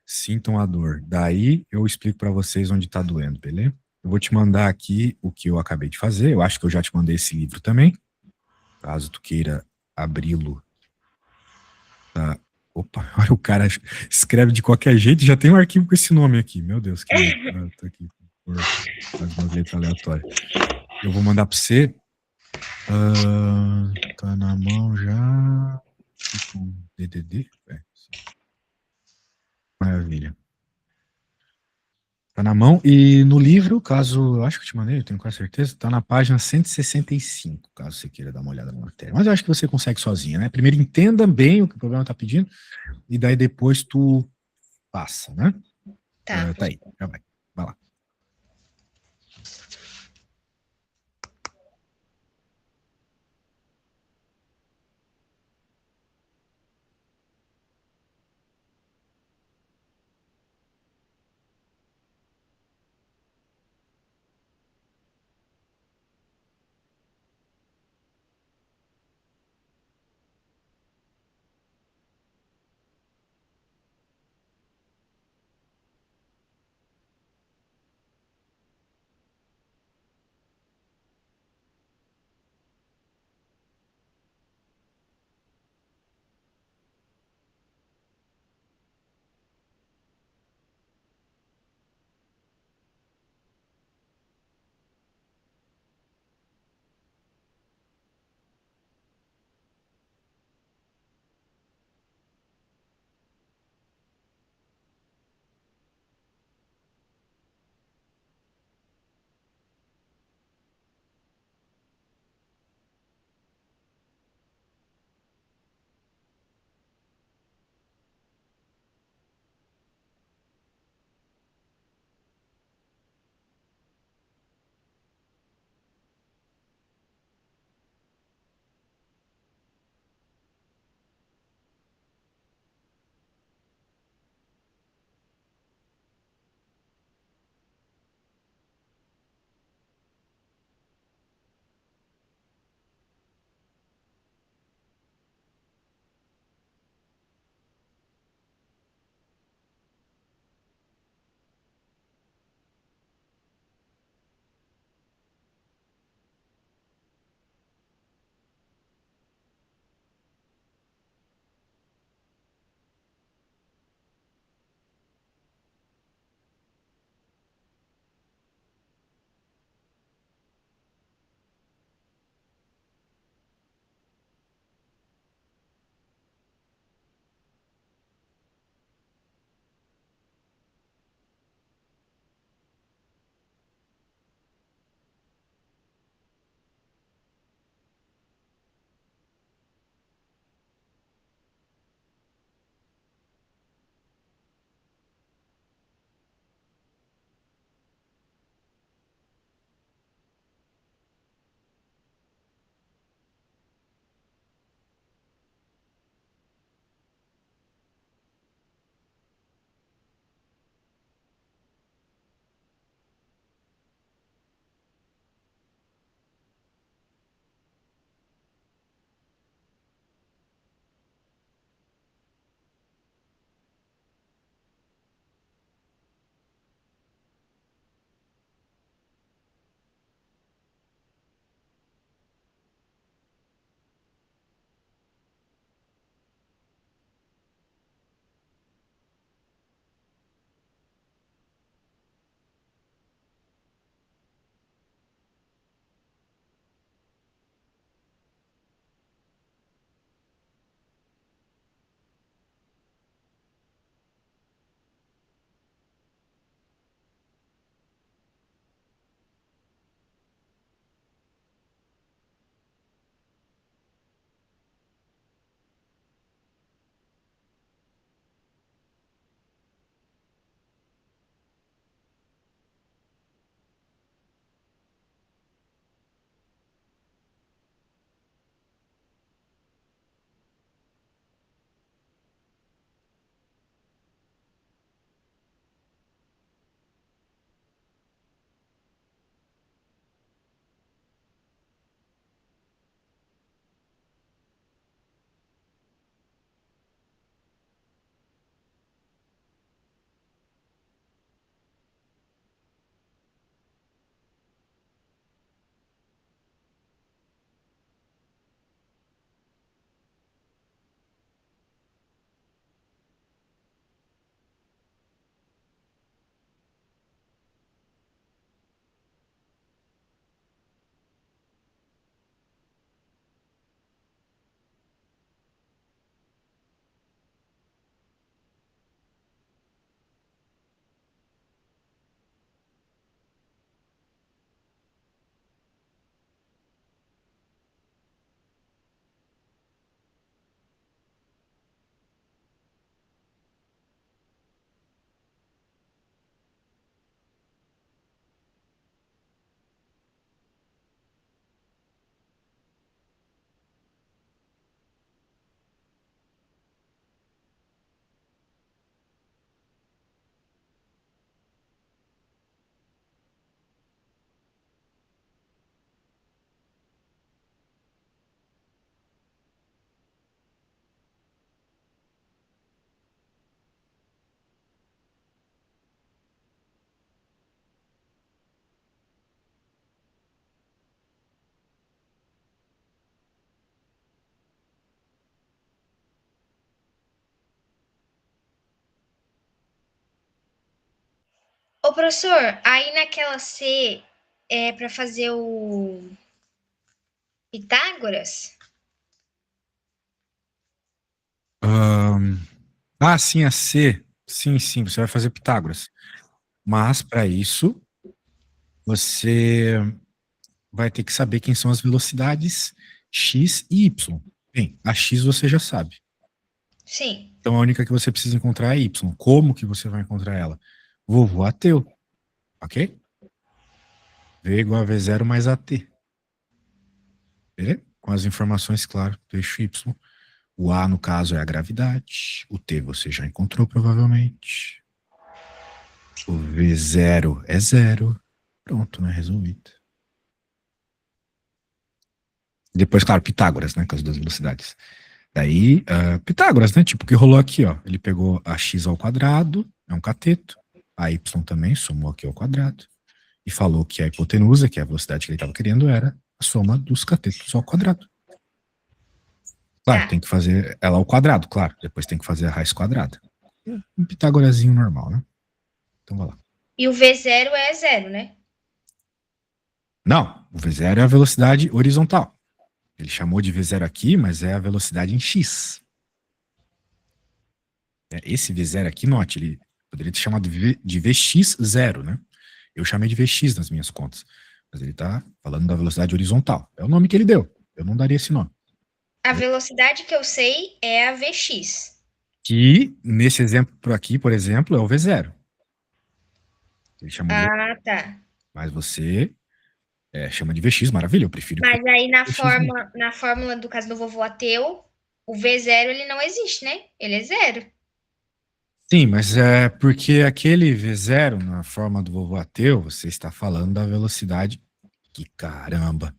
Sintam a dor. Daí eu explico para vocês onde tá doendo, beleza? Eu vou te mandar aqui o que eu acabei de fazer. Eu acho que eu já te mandei esse livro também. Caso tu queira abri-lo. Tá. Opa, olha, o cara escreve de qualquer jeito, já tem um arquivo com esse nome aqui. Meu Deus, que medo. Tô aqui por faz umas letras aleatórias. Eu vou mandar para você. Tá na mão já. Com DDD? Maravilha. Tá na mão. E no livro, caso. Eu acho que eu te mandei, eu tenho quase certeza. Tá na página 165, caso você queira dar uma olhada na matéria. Mas eu acho que você consegue sozinha, né? Primeiro entenda bem o que o programa tá pedindo. E daí depois tu passa, né? Tá. Tá aí, já vai. Vai lá. Ô, professor, aí naquela C é para fazer o Pitágoras? Ahn, sim, a C. Sim, sim, você vai fazer Pitágoras. Mas, para isso, você vai ter que saber quem são as velocidades x e y. Bem, a x você já sabe. Sim. Então, a única que você precisa encontrar é y. Como que você vai encontrar ela? Vovô ateu, ok? V igual a V0 mais AT. Beleza? Com as informações, claro, do eixo Y. O A, no caso, é a gravidade. O T você já encontrou, provavelmente. O V0 é zero. Pronto, né? Resolvido. Depois, claro, Pitágoras, né? Com as duas velocidades. Daí, Pitágoras, né? Tipo, o que rolou aqui, ó. Ele pegou a x ao quadrado, é um cateto. A y também, somou aqui ao quadrado. E falou que a hipotenusa, que é a velocidade que ele estava querendo, era a soma dos catetos ao quadrado. Claro, Tá. tem que fazer ela ao quadrado, claro. Depois tem que fazer a raiz quadrada. Um pitagorazinho normal, né? Então vai lá. E o V0 é zero, né? Não, o V0 é a velocidade horizontal. Ele chamou de V0 aqui, mas é a velocidade em x. Esse V0 aqui, note, ele poderia ter chamado de Vx0, né? Eu chamei de Vx nas minhas contas. Mas ele está falando da velocidade horizontal. É o nome que ele deu. Eu não daria esse nome. A velocidade que eu sei é a Vx. Que, nesse exemplo aqui, por exemplo, é o V0. Ele chamou de V0. Ah, tá. Mas você chama de Vx, maravilha. Eu prefiro que Mas aí você Vx mesmo. na fórmula do caso do vovô ateu, o V0 ele não existe, né? Ele é zero. Sim, mas é porque aquele V0, na forma do vovô ateu, você está falando da velocidade. Que caramba,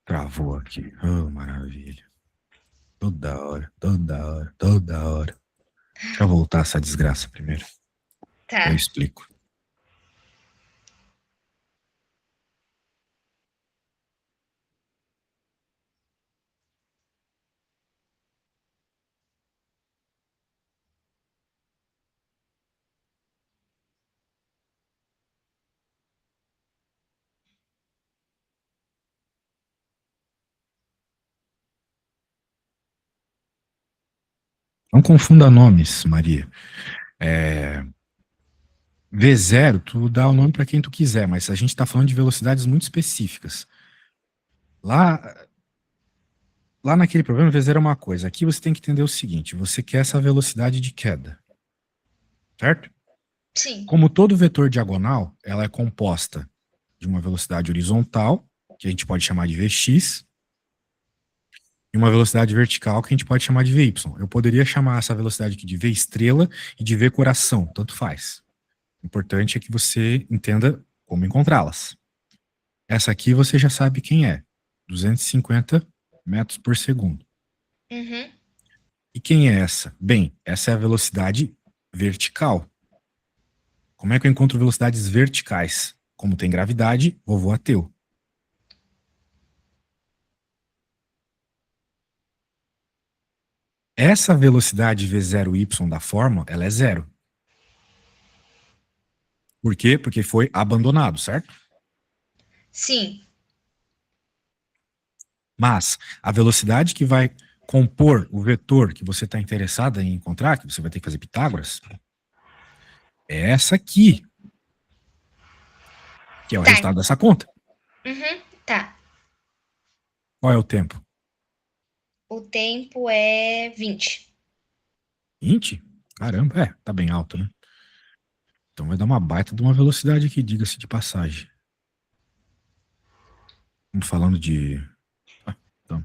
travou aqui. Oh, maravilha. Toda hora, toda hora, toda hora. Deixa eu voltar essa desgraça primeiro. Tá. Eu explico. Não confunda nomes, Maria. V0, tu dá o nome para quem tu quiser, mas a gente está falando de velocidades muito específicas. Lá, lá naquele problema, V0 é uma coisa. Aqui você tem que entender o seguinte: você quer essa velocidade de queda, certo? Sim. Como todo vetor diagonal, ela é composta de uma velocidade horizontal, que a gente pode chamar de Vx, e uma velocidade vertical, que a gente pode chamar de Vy. Eu poderia chamar essa velocidade aqui de V estrela e de V coração, tanto faz. O importante é que você entenda como encontrá-las. Essa aqui você já sabe quem é, 250 metros por segundo. Uhum. E quem é essa? Bem, essa é a velocidade vertical. Como é que eu encontro velocidades verticais? Como tem gravidade, vovô ateu. Essa velocidade V0y da forma, ela é zero. Por quê? Porque foi abandonado, certo? Sim. Mas a velocidade que vai compor o vetor que você está interessado em encontrar, que você vai ter que fazer Pitágoras, é essa aqui, que é o Tá. resultado dessa conta. Uhum. Tá. Qual é o tempo? O tempo é 20. 20? Caramba, tá bem alto, né? Então vai dar uma baita de uma velocidade aqui, diga-se de passagem. Estamos falando de. Então.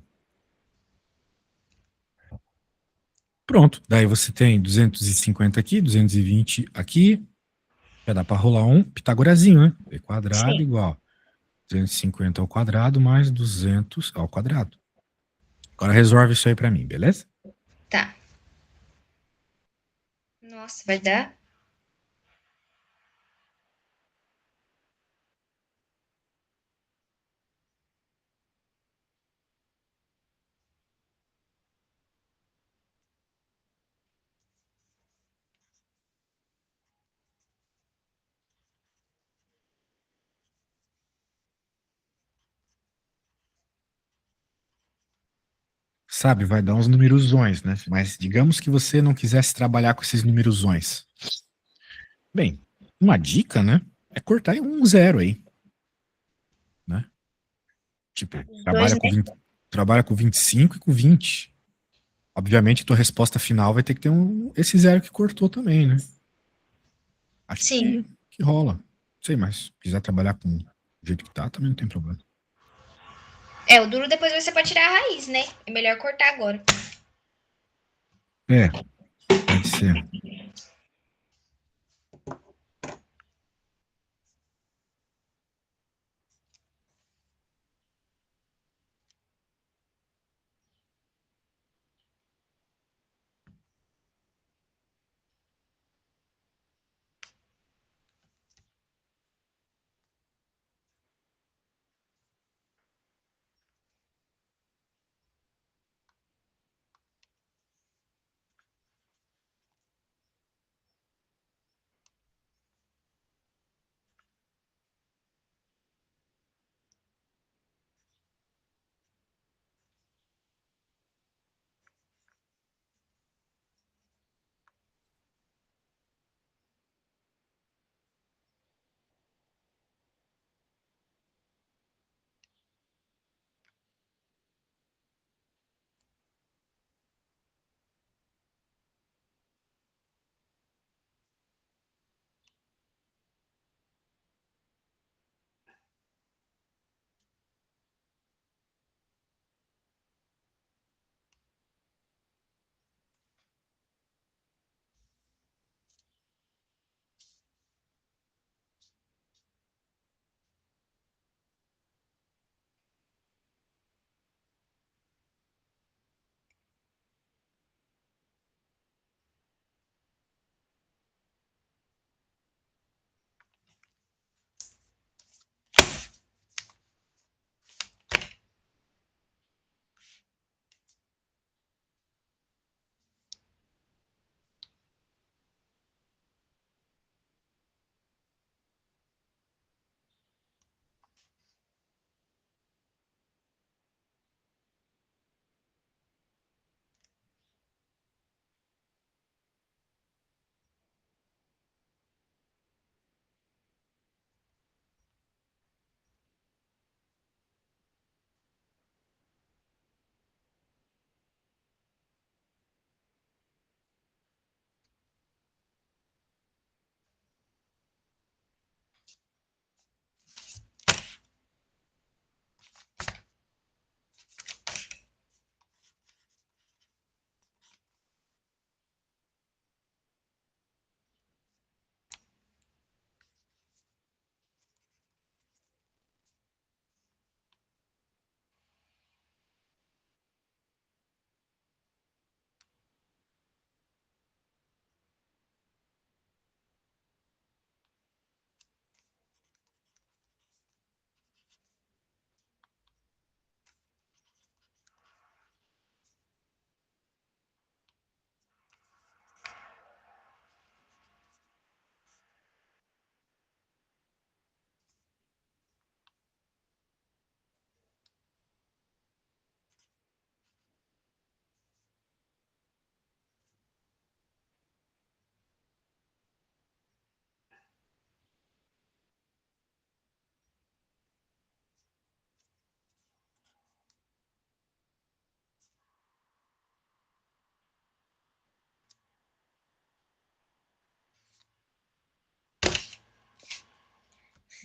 Pronto, daí você tem 250 aqui, 220 aqui. Já dá para rolar um pitagorazinho, né? B quadrado Sim. igual 250 ao quadrado mais 200 ao quadrado. Agora resolve isso aí para mim, beleza? Tá. Nossa, vai dar? sabe, vai dar uns numerosões, né? Mas digamos que você não quisesse trabalhar com esses numerosões. Bem, uma dica, né? É cortar em um zero aí, né? Tipo, Os dois, né? trabalha com 25 e com 20. Obviamente, tua resposta final vai ter que ter esse zero que cortou também, né? Acho Sim. que rola. Não sei, mas se quiser trabalhar com o jeito que tá, também não tem problema. É, o duro depois você pode tirar a raiz, né? É melhor cortar agora. É, pode ser.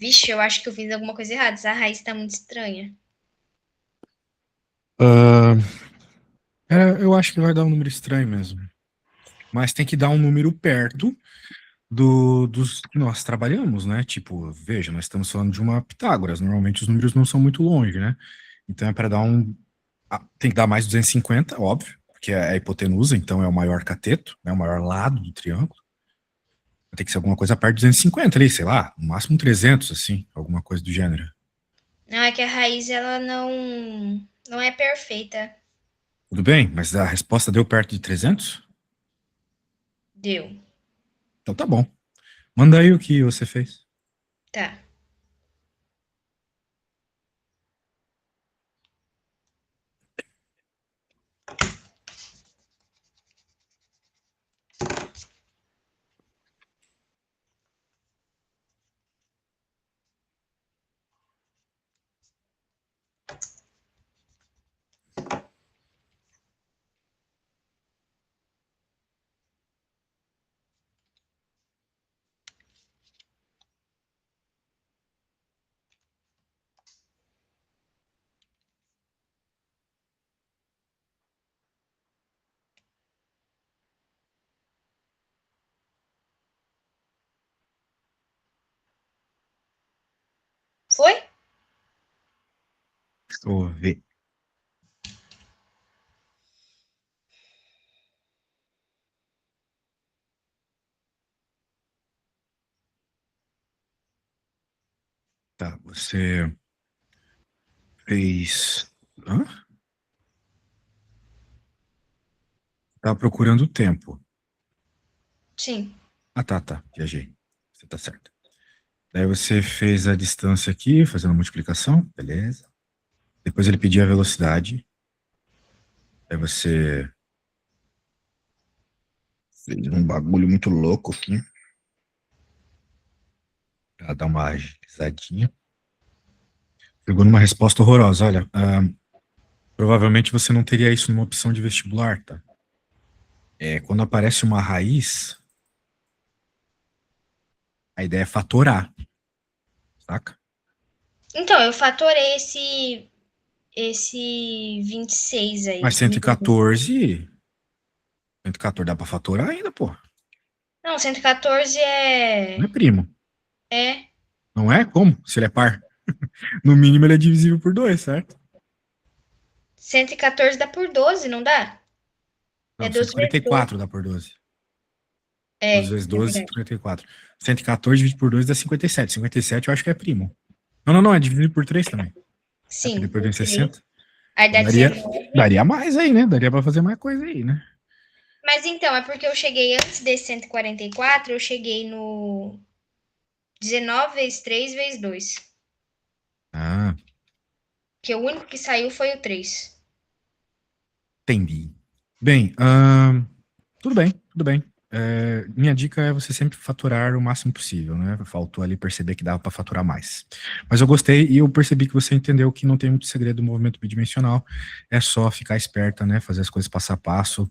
Vixe, eu acho que eu fiz alguma coisa errada. Essa raiz tá muito estranha. Ah, eu acho que vai dar um número estranho mesmo. Mas tem que dar um número perto dos que nós trabalhamos, né? Tipo, veja, nós estamos falando de uma Pitágoras. Normalmente os números não são muito longe, né? Então é para dar um. Tem que dar mais 250, óbvio, porque é a hipotenusa, então é o maior cateto, né? O maior lado do triângulo. Tem que ser alguma coisa perto de 250 ali, sei lá, no máximo 300, assim, alguma coisa do gênero. Não, é que a raiz, ela não é perfeita. Tudo bem, mas a resposta deu perto de 300? Deu. Então tá bom. Manda aí o que você fez. Tá. Foi? Deixa eu ver. Tá, você fez. Hã? Tá procurando o tempo. Sim. Ah, tá. Viajei. Você tá certo. Daí você fez a distância aqui, fazendo a multiplicação, beleza. Depois ele pediu a velocidade. Aí você fez um bagulho muito louco aqui, pra dar uma agilizadinha. Chegou numa resposta horrorosa. Olha, provavelmente você não teria isso numa opção de vestibular, tá? Quando aparece uma raiz, a ideia é fatorar, saca? Então, eu fatorei esse 26 aí Mas que me deu. 114 dá pra fatorar ainda, pô. Não, 114 Não é. é primo. É. Não é? Como? Se ele é par. No mínimo ele é divisível por 2, certo? 114 dá por 12, não dá? É Não, 12 vezes 12. 144 dá por 12. 12 É, vezes é 12, verdade. 144. 114 dividido por 2 dá 57. 57 eu acho que é primo. Não, é dividido por 3 também. É, porque Sim, depois por vem 3. 60. Aí dá Daria, 19. daria mais aí, né? Daria pra fazer mais coisa aí, né? Mas então, é porque eu cheguei antes desse 144, eu cheguei no 19 vezes 3 vezes 2. Ah, Que o único que saiu foi o 3. entendi. Bem, tudo bem, tudo bem. Minha dica é você sempre faturar o máximo possível, né? Faltou ali perceber que dava para faturar mais. Mas eu gostei e eu percebi que você entendeu que não tem muito segredo do movimento bidimensional. É só ficar esperta, né? Fazer as coisas passo a passo